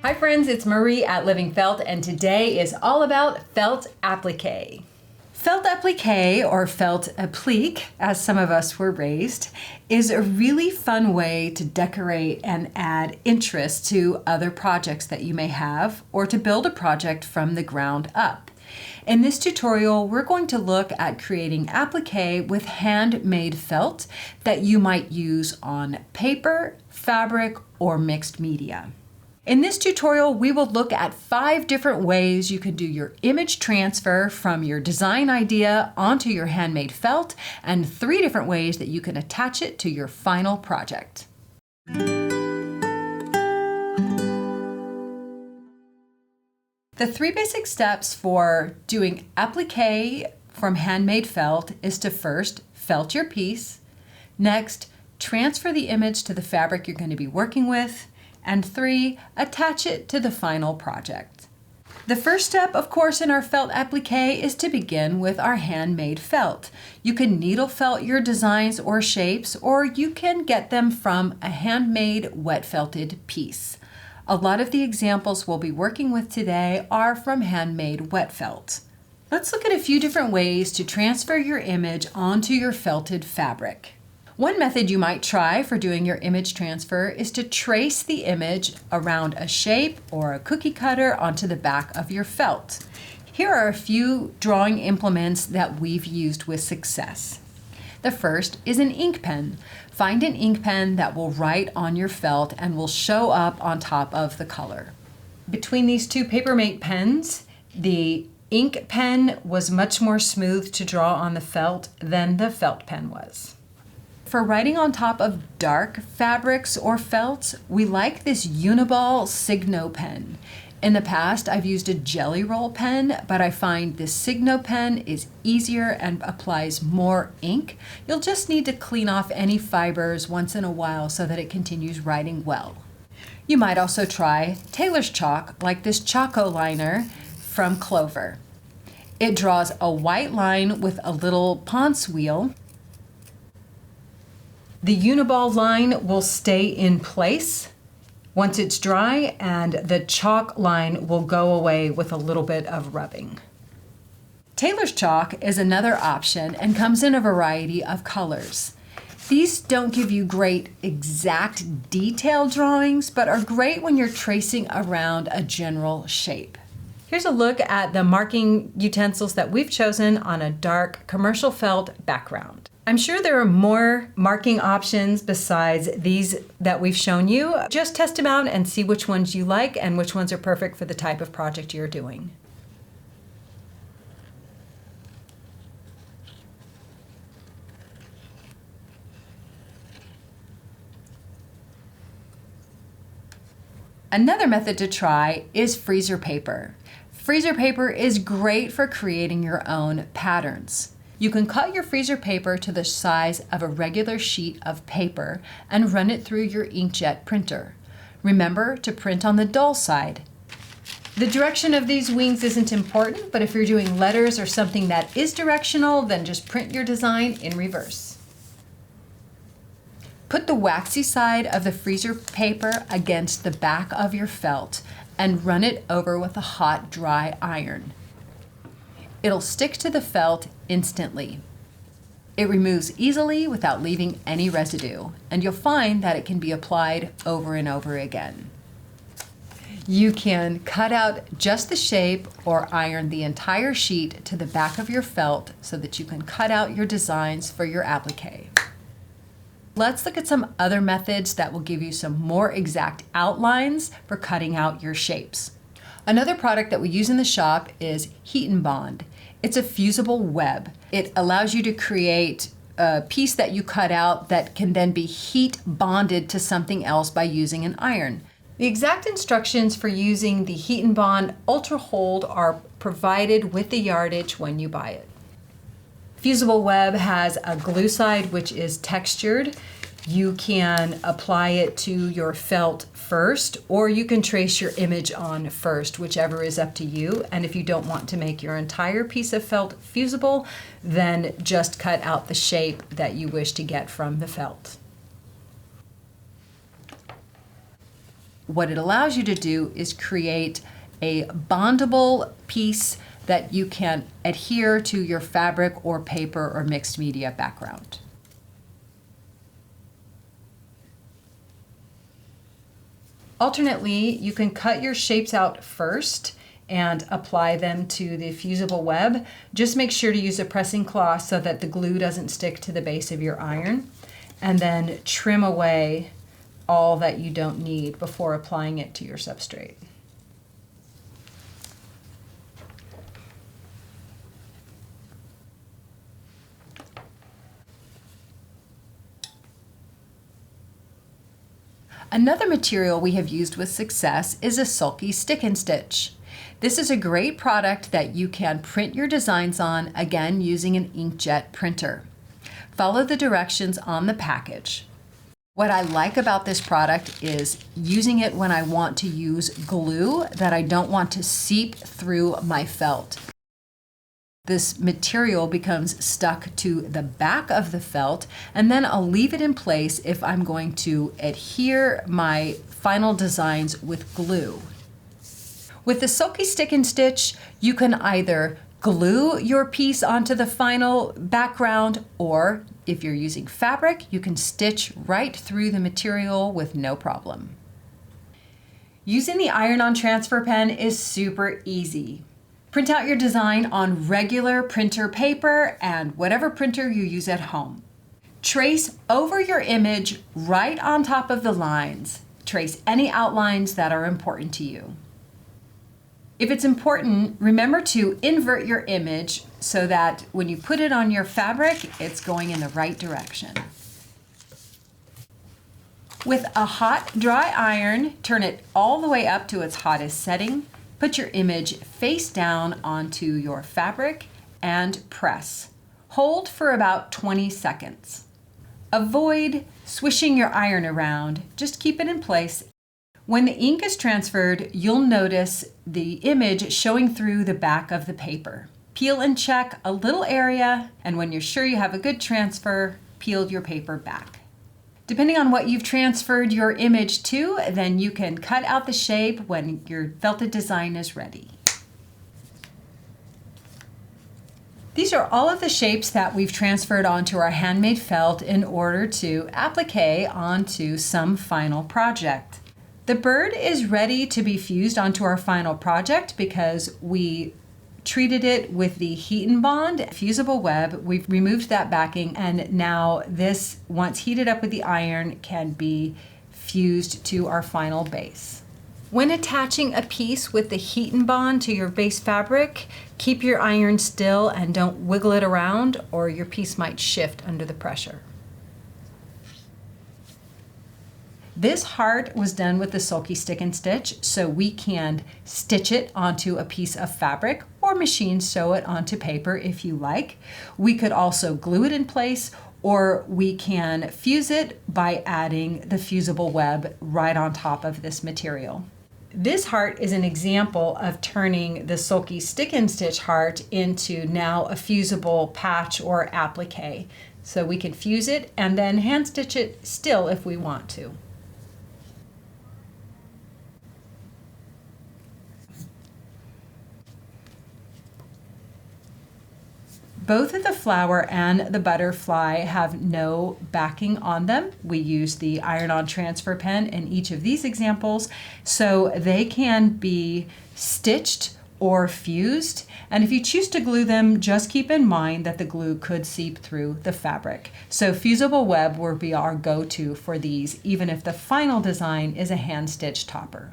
Hi friends, it's Marie at LivingFelt, and today is all about felt applique. Felt applique, or felt applique, as some of us were raised, is a really fun way to decorate and add interest to other projects that you may have, or to build a project from the ground up. In this tutorial, we're going to look at creating applique with handmade felt that you might use on paper, fabric, or mixed media. In this tutorial, we will look at 5 different ways you can do your image transfer from your design idea onto your handmade felt, and 3 different ways that you can attach it to your final project. The 3 basic steps for doing applique from handmade felt is to first felt your piece, next transfer the image to the fabric you're going to be working with, and 3, attach it to the final project. The first step, of course, in our felt applique is to begin with our handmade felt. You can needle felt your designs or shapes, or you can get them from a handmade wet felted piece. A lot of the examples we'll be working with today are from handmade wet felt. Let's look at a few different ways to transfer your image onto your felted fabric. One method you might try for doing your image transfer is to trace the image around a shape or a cookie cutter onto the back of your felt. Here are a few drawing implements that we've used with success. The first is an ink pen. Find an ink pen that will write on your felt and will show up on top of the color. Between these 2 Papermate pens, the ink pen was much more smooth to draw on the felt than the felt pen was. For writing on top of dark fabrics or felts, we like this Uniball Signo pen. In the past, I've used a Jelly Roll pen, but I find this Signo pen is easier and applies more ink. You'll just need to clean off any fibers once in a while so that it continues writing well. You might also try Tailor's chalk, like this Choco liner from Clover. It draws a white line with a little Ponce wheel. The Uniball line will stay in place once it's dry, and the chalk line will go away with a little bit of rubbing. Tailor's chalk is another option and comes in a variety of colors. These don't give you great exact detailed drawings, but are great when you're tracing around a general shape. Here's a look at the marking utensils that we've chosen on a dark commercial felt background. I'm sure there are more marking options besides these that we've shown you. Just test them out and see which ones you like and which ones are perfect for the type of project you're doing. Another method to try is freezer paper. Freezer paper is great for creating your own patterns. You can cut your freezer paper to the size of a regular sheet of paper and run it through your inkjet printer. Remember to print on the dull side. The direction of these wings isn't important, but if you're doing letters or something that is directional, then just print your design in reverse. Put the waxy side of the freezer paper against the back of your felt and run it over with a hot, dry iron. It'll stick to the felt instantly. It removes easily without leaving any residue, and you'll find that it can be applied over and over again. You can cut out just the shape or iron the entire sheet to the back of your felt so that you can cut out your designs for your applique. Let's look at some other methods that will give you some more exact outlines for cutting out your shapes. Another product that we use in the shop is Heat and Bond. It's a fusible web. It allows you to create a piece that you cut out that can then be heat bonded to something else by using an iron. The exact instructions for using the Heat and Bond Ultra Hold are provided with the yardage when you buy it. Fusible Web has a glue side which is textured. You can apply it to your felt first, or you can trace your image on first, whichever is up to you. And if you don't want to make your entire piece of felt fusible, then just cut out the shape that you wish to get from the felt. what it allows you to do is create a bondable piece that you can adhere to your fabric or paper or mixed media background. Alternately, you can cut your shapes out first and apply them to the Fusible Web. Just make sure to use a pressing cloth so that the glue doesn't stick to the base of your iron, and then trim away all that you don't need before applying it to your substrate. Another material we have used with success is a Sulky stick and stitch. This is a great product that you can print your designs on, again using an inkjet printer. Follow the directions on the package. What I like about this product is using it when I want to use glue that I don't want to seep through my felt. This material becomes stuck to the back of the felt, and then I'll leave it in place if I'm going to adhere my final designs with glue. With the Sulky stick and stitch, you can either glue your piece onto the final background, or if you're using fabric, you can stitch right through the material with no problem. Using the iron-on transfer pen is super easy. Print out your design on regular printer paper and whatever printer you use at home. Trace over your image right on top of the lines. Trace any outlines that are important to you. If it's important, remember to invert your image so that when you put it on your fabric, it's going in the right direction. With a hot, dry iron, turn it all the way up to its hottest setting. Put your image face down onto your fabric and press. Hold for about 20 seconds. Avoid swishing your iron around, just keep it in place. When the ink is transferred, you'll notice the image showing through the back of the paper. Peel and check a little area, and when you're sure you have a good transfer, peel your paper back. Depending on what you've transferred your image to, then you can cut out the shape when your felted design is ready. These are all of the shapes that we've transferred onto our Handmade Felt in order to applique onto some final project. The bird is ready to be fused onto our final project because we treated it with the Heat and Bond Fusible Web. We've removed that backing, and now this, once heated up with the iron, can be fused to our final base. When attaching a piece with the Heat and Bond to your base fabric, keep your iron still and don't wiggle it around, or your piece might shift under the pressure. This heart was done with the Sulky stick and stitch, so we can stitch it onto a piece of fabric or machine sew it onto paper if you like. We could also glue it in place, or we can fuse it by adding the Fusible Web right on top of this material. This heart is an example of turning the Sulky stick and stitch heart into now a fusible patch or applique. So we can fuse it and then hand stitch it still if we want to. Both of the flower and the butterfly have no backing on them. We use the iron-on transfer pen in each of these examples, so they can be stitched or fused. And if you choose to glue them, just keep in mind that the glue could seep through the fabric. So Fusible Web will be our go-to for these, even if the final design is a hand-stitched topper.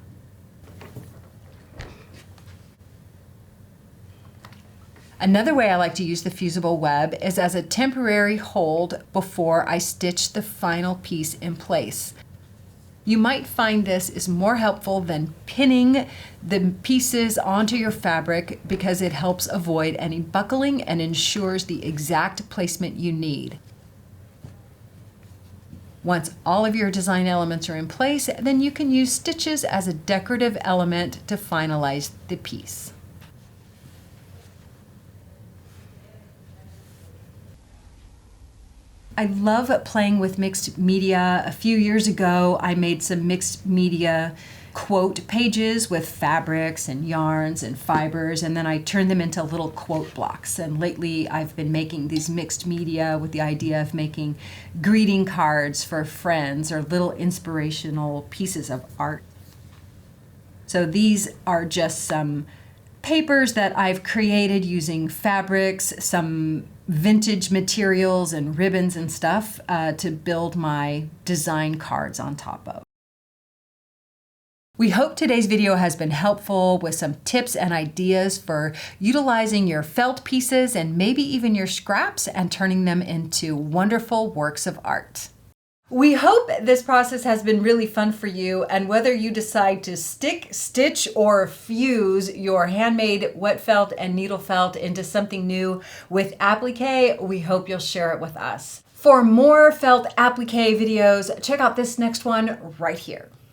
Another way I like to use the Fusible Web is as a temporary hold before I stitch the final piece in place. You might find this is more helpful than pinning the pieces onto your fabric because it helps avoid any buckling and ensures the exact placement you need. Once all of your design elements are in place, then you can use stitches as a decorative element to finalize the piece. I love playing with mixed media. A few years ago, I made some mixed media quote pages with fabrics and yarns and fibers, and then I turn them into little quote blocks. And lately I've been making these mixed media with the idea of making greeting cards for friends or little inspirational pieces of art. So these are just some papers that I've created using fabrics, some vintage materials and ribbons and stuff to build my design cards on top of. We hope today's video has been helpful with some tips and ideas for utilizing your felt pieces and maybe even your scraps and turning them into wonderful works of art. We hope this process has been really fun for you, and whether you decide to stick, stitch, or fuse your handmade wet felt and needle felt into something new with Appliqué, we hope you'll share it with us. For more felt applique videos, check out this next one right here.